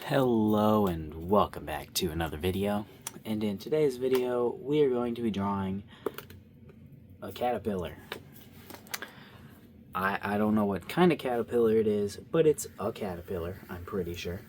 Hello and welcome back to another video. And in today's video, we are going to be drawing a caterpillar. I don't know what kind of caterpillar it is, but it's a caterpillar, I'm pretty sure.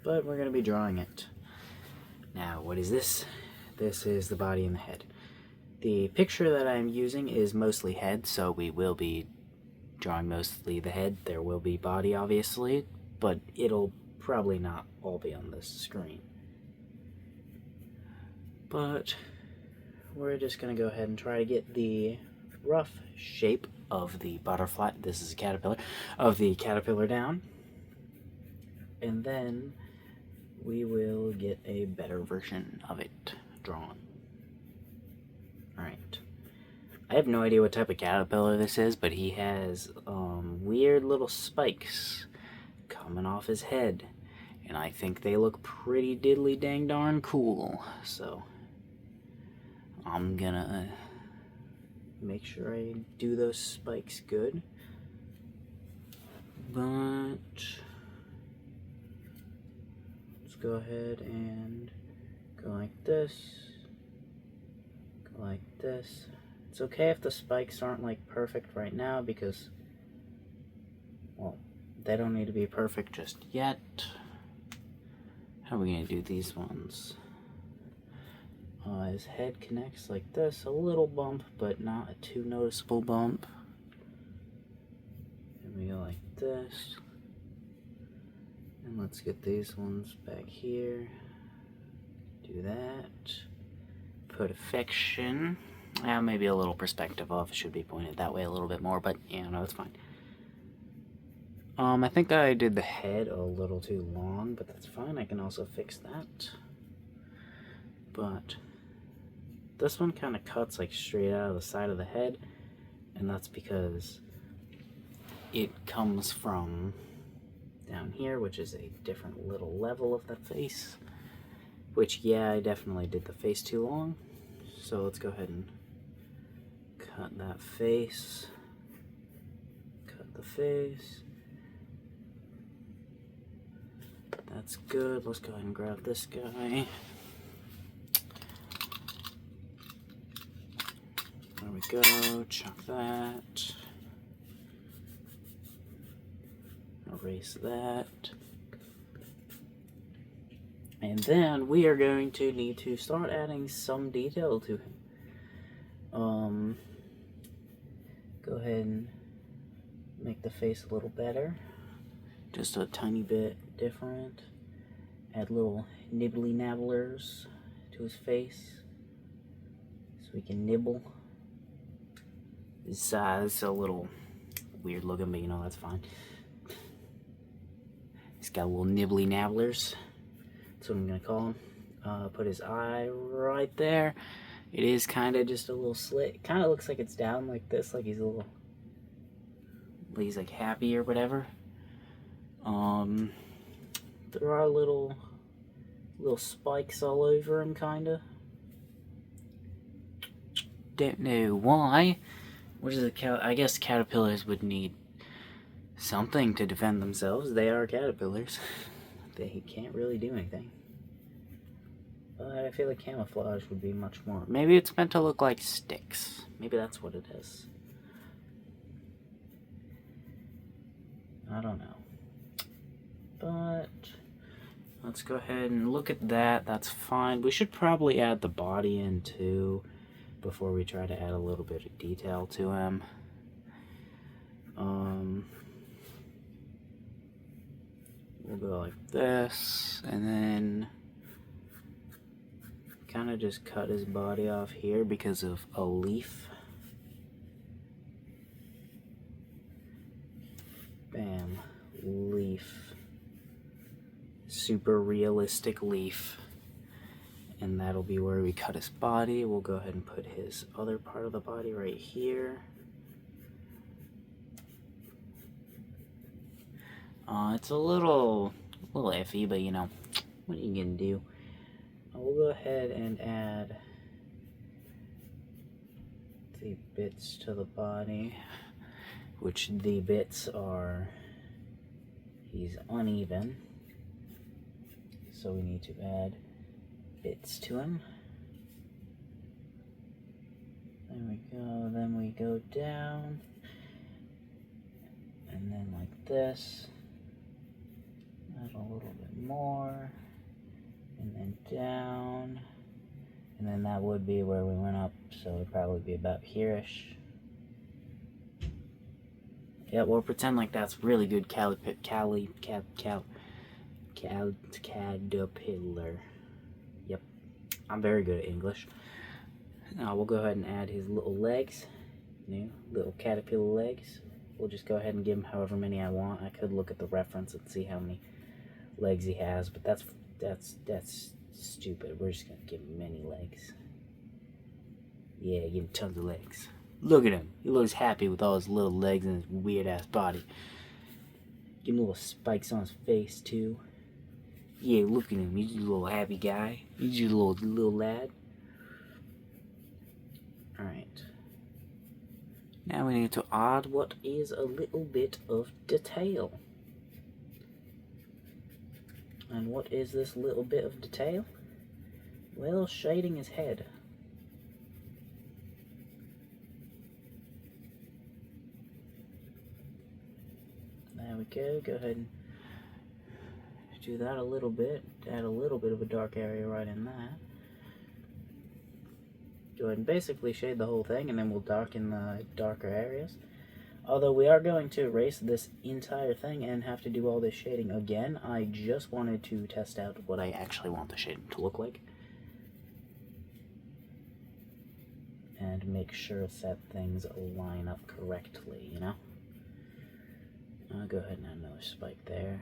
But we're going to be drawing it. Now, what is this? This is the body and the head. The picture that I'm using is mostly head, so we will be drawing mostly the head. There will be body, obviously, but it'll probably not all be on this screen. But we're just going to go ahead and try to get the rough shape of the butterfly, this is a caterpillar, of the caterpillar down. And then we will get a better version of it drawn. Alright. I have no idea what type of caterpillar this is, but he has weird little spikes coming off his head. And I think they look pretty diddly dang darn cool. So I'm gonna make sure I do those spikes good. But let's go ahead and go like this. Go like this. It's okay if the spikes aren't like perfect right now because, well, they don't need to be perfect just yet. How are we going to do these ones? His head connects like this, a little bump, but not a too noticeable bump. And we go like this. And let's get these ones back here. Do that. Put affection. Maybe a little perspective off. It should be pointed that way a little bit more, but yeah, no, it's fine. I think I did the head a little too long, but that's fine. I can also fix that. But this one kind of cuts like straight out of the side of the head, and that's because it comes from down here, which is a different little level of the face. Which, yeah, I definitely did the face too long. So let's go ahead and cut that face. Cut the face. That's good. Let's go ahead and grab this guy. There we go. Chuck that. Erase that. And then we are going to need to start adding some detail to him. Go ahead and make the face a little better. Just a tiny bit different. Add little nibbly nabblers to his face so we can nibble. It's a little weird looking, but you know, that's fine. He's got little nibbly nabblers. That's what I'm gonna call him. Put his eye right there. It is kind of just a little slit. It kind of looks like it's down like this, like he's like happy or whatever. There are little spikes all over him, kinda. Don't know why. What is I guess caterpillars would need something to defend themselves. They are caterpillars. They can't really do anything. But I feel like camouflage would be much more. Maybe it's meant to look like sticks. Maybe that's what it is. I don't know. But let's go ahead and look at that. That's fine. We should probably add the body in too before we try to add a little bit of detail to him. We'll go like this, and then kind of just cut his body off here because of a leaf. Bam, leaf. Super realistic leaf. And that'll be where we cut his body. We'll go ahead and put his other part of the body right here. It's a little iffy, but you know, what are you gonna do? We'll go ahead and add the bits to the body, which the bits are He's uneven, so we need to add bits to him. There we go, then we go down, and then like this, add a little bit more, and then down, and then that would be where we went up, so it'd probably be about here-ish. Yeah, we'll pretend like that's really good caterpillar. Yep, I'm very good at English. Now we'll go ahead and add his little legs, little caterpillar legs. We'll just go ahead and give him however many I want. I could look at the reference and see how many legs he has, but that's stupid. We're just gonna give him many legs. Yeah, give him tons of legs. Look at him. He looks happy with all his little legs and his weird-ass body. Give him little spikes on his face, too. Yeah, look at him. He's a little happy guy. He's just a little lad. Alright. Now we need to add what is a little bit of detail. And what is this little bit of detail? Well, shading his head. There we go. Go ahead and do that a little bit. Add a little bit of a dark area right in that. Go ahead and basically shade the whole thing, and then we'll darken the darker areas. Although we are going to erase this entire thing and have to do all this shading again, I just wanted to test out what I actually want the shading to look like. And make sure that things line up correctly, you know? I'll go ahead and add another spike there.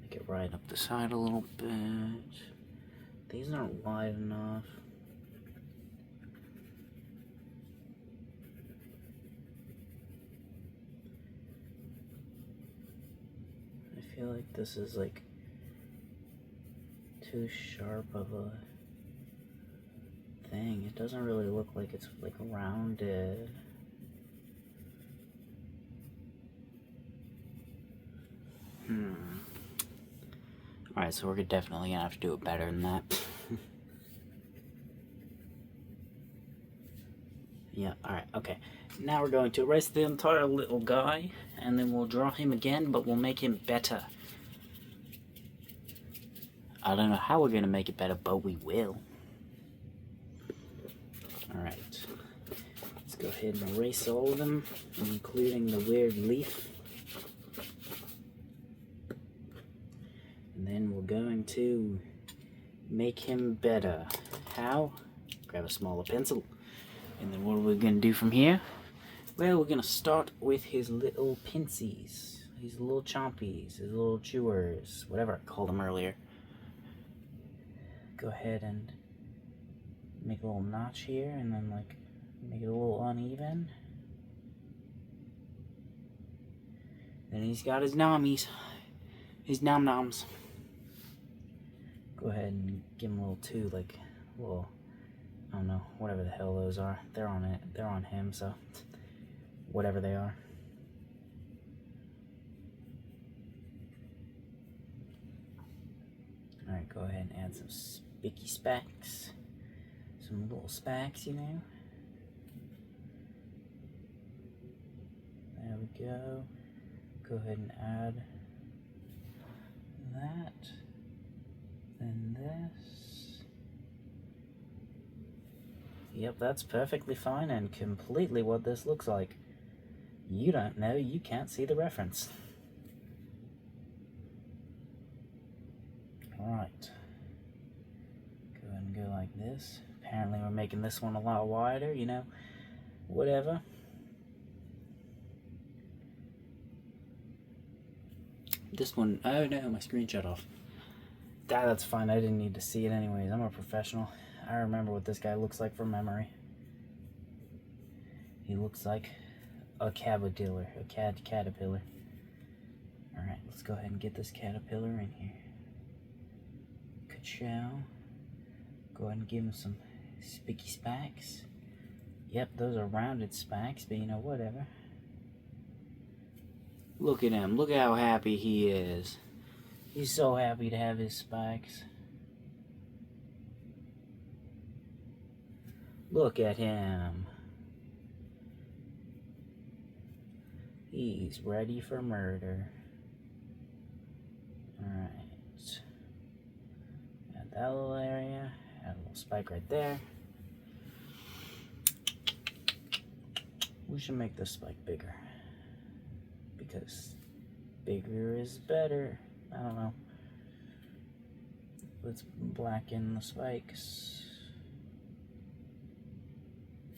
Make it right up the side a little bit. These aren't wide enough. I feel like this is like too sharp of a thing. It doesn't really look like it's like rounded. Alright, so we're definitely gonna have to do it better than that. Yeah, alright, okay. Now we're going to erase the entire little guy, and then we'll draw him again, but we'll make him better. I don't know how we're gonna make it better, but we will. Alright. Let's go ahead and erase all of them, including the weird leaf. And then we're going to make him better. How? Grab a smaller pencil. And then what are we going to do from here? Well, we're going to start with his little pinsies. His little chompies, his little chewers, whatever I called them earlier. Go ahead and make a little notch here, and then like make it a little uneven. Then he's got his nommies. His nom-noms. Go ahead and give him a little too, like, little, I don't know, whatever the hell those are. They're on it. They're on him, so whatever they are. Alright, go ahead and add some spiky spacks. Some little spacks, you know. There we go. Go ahead and add that. Then this. Yep, that's perfectly fine and completely what this looks like. You don't know, you can't see the reference. Alright. Go ahead and go like this. Apparently we're making this one a lot wider, you know, whatever. This one, oh no, my screen shut off. That's fine, I didn't need to see it anyways. I'm a professional. I remember what this guy looks like from memory. He looks like a caterpillar, caterpillar. Alright, let's go ahead and get this caterpillar in here. Ka-chow. Go ahead and give him some spiky spikes. Yep, those are rounded spikes, but you know, whatever. Look at him. Look how happy he is. He's so happy to have his spikes. Look at him. He's ready for murder. Alright. Add that little area. Add a little spike right there. We should make this spike bigger. Because bigger is better. I don't know. Let's blacken the spikes.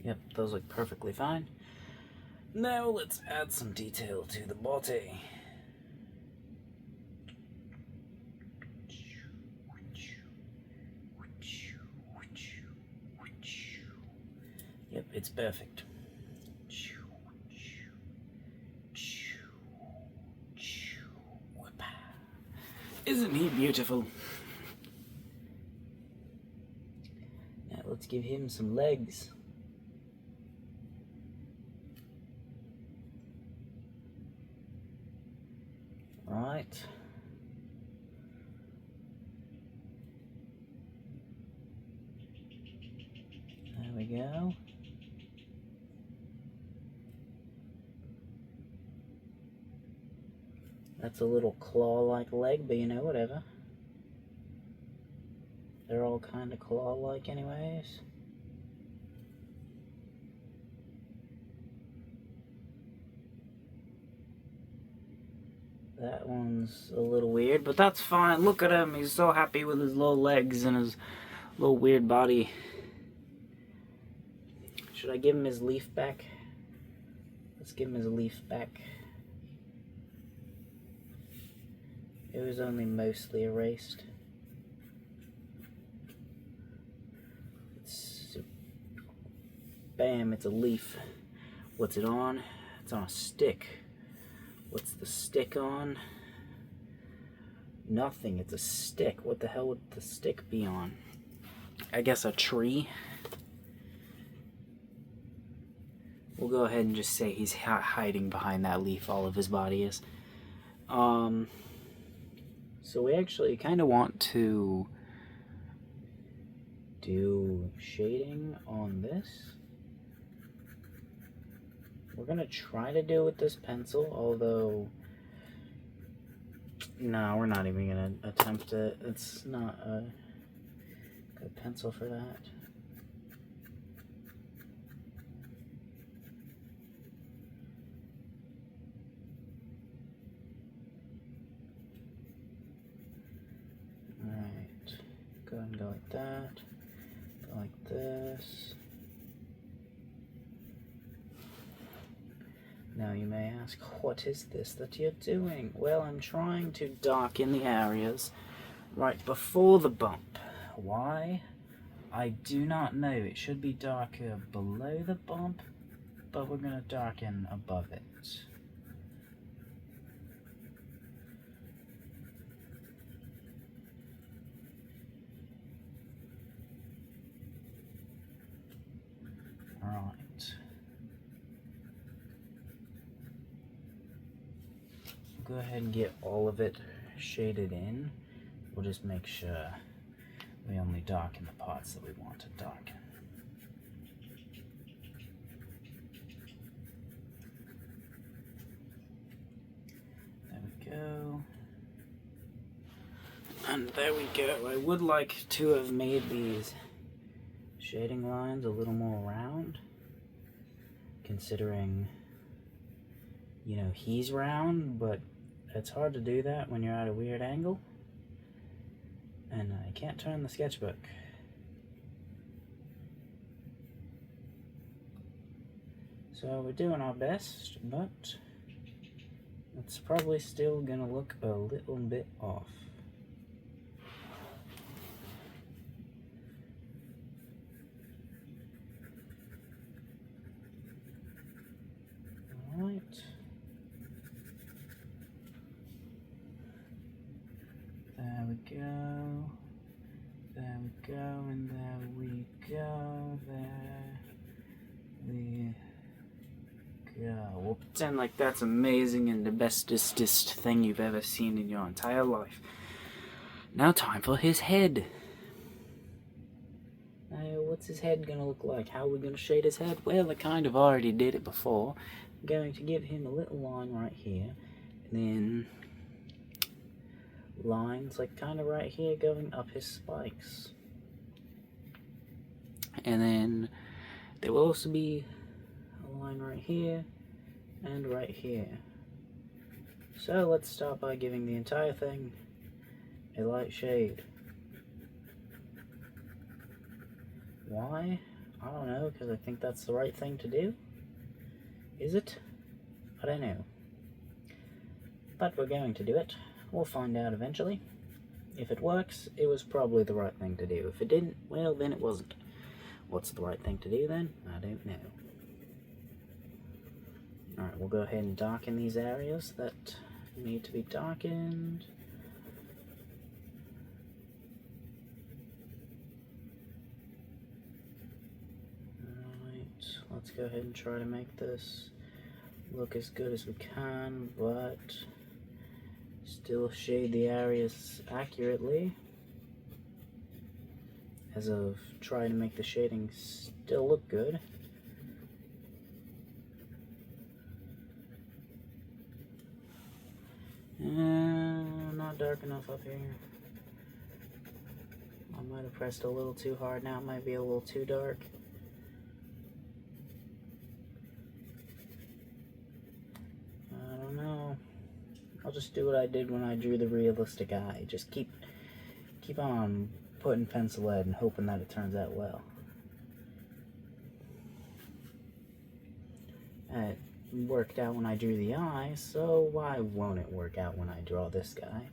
Yep, those look perfectly fine. Now let's add some detail to the body. Yep, it's perfect. Isn't he beautiful? Now let's give him some legs. Right. There we go. That's a little claw-like leg, but you know, whatever. They're all kind of claw-like anyways. That one's a little weird, but that's fine. Look at him. He's so happy with his little legs and his little weird body. Should I give him his leaf back? Let's give him his leaf back. It was only mostly erased. Bam, it's a leaf. What's it on? It's on a stick. What's the stick on? Nothing, it's a stick. What the hell would the stick be on? I guess a tree? We'll go ahead and just say he's hiding behind that leaf, all of his body is. So we actually kind of want to do shading on this. We're going to try to do it with this pencil, although, no, we're not even going to attempt it. It's not a good pencil for that. Alright, go ahead and go like that, go like this. Now you may ask, what is this that you're doing? Well, I'm trying to darken the areas right before the bump. Why? I do not know. It should be darker below the bump, but we're going to darken above it. Alright. Go ahead and get all of it shaded in. We'll just make sure we only darken the parts that we want to darken. There we go. And there we go. I would like to have made these shading lines a little more round, considering, you know, he's round, but it's hard to do that when you're at a weird angle. And I can't turn the sketchbook. So we're doing our best, but it's probably still gonna look a little bit off. Alright. There we go. There we go, and there we go. There we Yeah, we'll pretend like that's amazing and the bestest thing you've ever seen in your entire life. Now time for his head. What's his head gonna look like? How are we gonna shade his head? Well, I kind of already did it before. I'm going to give him a little line right here, and then lines like kind of right here going up his spikes. And then there will also be a line right here and right here. So let's start by giving the entire thing a light shade. Why? I don't know, because I think that's the right thing to do. Is it? I don't know. But we're going to do it. We'll find out eventually. If it works, it was probably the right thing to do. If it didn't, well, then it wasn't. What's the right thing to do then? I don't know. Alright, we'll go ahead and darken these areas that need to be darkened. Let's go ahead and try to make this look as good as we can, but still shade the areas accurately, as of trying to make the shading still look good. Not dark enough up here. I might have pressed a little too hard now, it might be a little too dark. I'll just do what I did when I drew the realistic eye. Just keep on putting pencil lead and hoping that it turns out well. It worked out when I drew the eye, so why won't it work out when I draw this guy?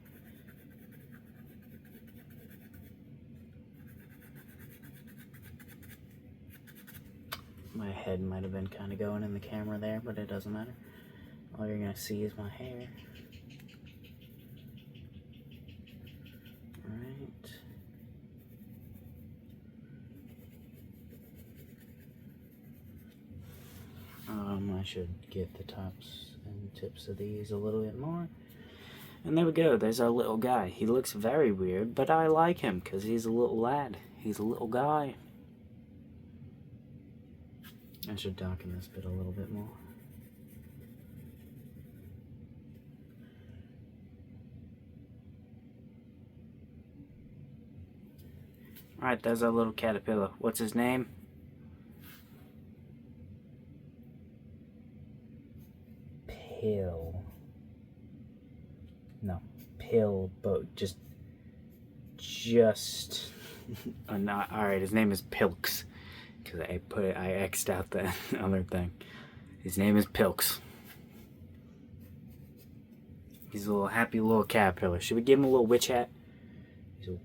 My head might have been kind of going in the camera there, but it doesn't matter. All you're gonna see is my hair. I should get the tops and tips of these a little bit more. And there we go, there's our little guy. He looks very weird, but I like him because he's a little lad. He's a little guy. I should darken this bit a little bit more. Alright, there's our little caterpillar. What's his name? Pill, but just not, alright, his name is Pilks, because I X'd out the other thing. His name is Pilks. He's a little happy little caterpillar. Should we give him a little witch hat? He's a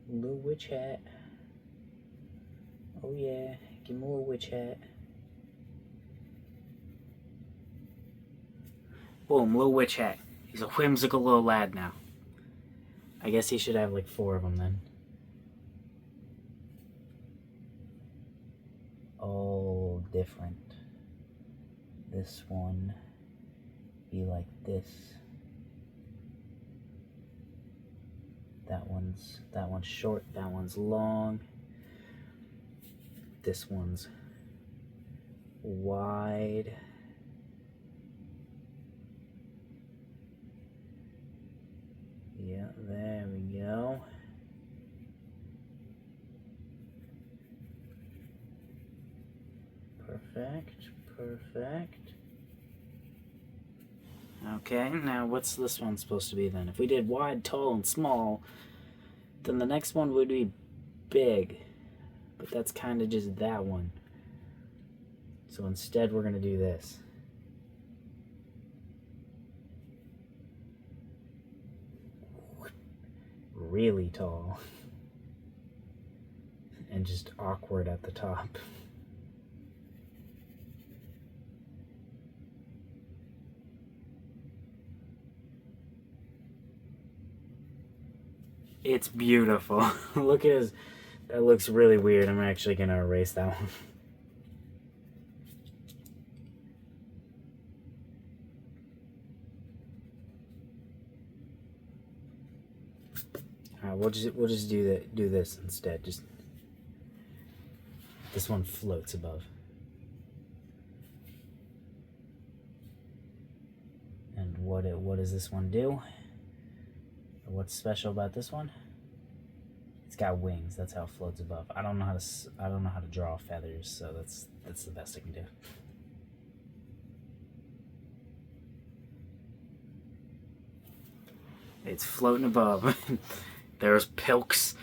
little witch hat. Oh yeah, give him a little witch hat. Boom, little witch hat. He's a whimsical little lad now. I guess he should have like 4 of them then. All different. This one be like this. That one's short, that one's long. This one's wide. Yeah, there we go. Perfect. Okay, now what's this one supposed to be then? If we did wide, tall, and small, then the next one would be big. But that's kind of just that one. So instead we're going to do this. Really tall. And just awkward at the top. It's beautiful. Look at his, that looks really weird. I'm actually gonna erase that one. Alright, we'll just do this instead. Just this one floats above. And what does this one do? What's special about this one? It's got wings. That's how it floats above. I don't know how to draw feathers, so that's the best I can do. It's floating above. There's Pilks,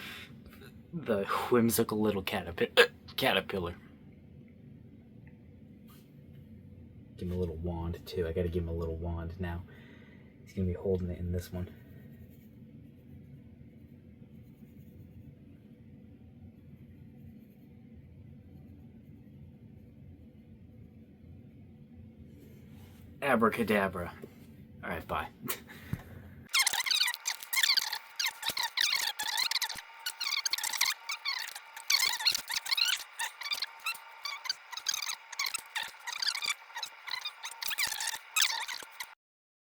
the whimsical little caterpillar. Give him a little wand too. I gotta give him a little wand now. He's gonna be holding it in this one. Abracadabra. Alright, bye.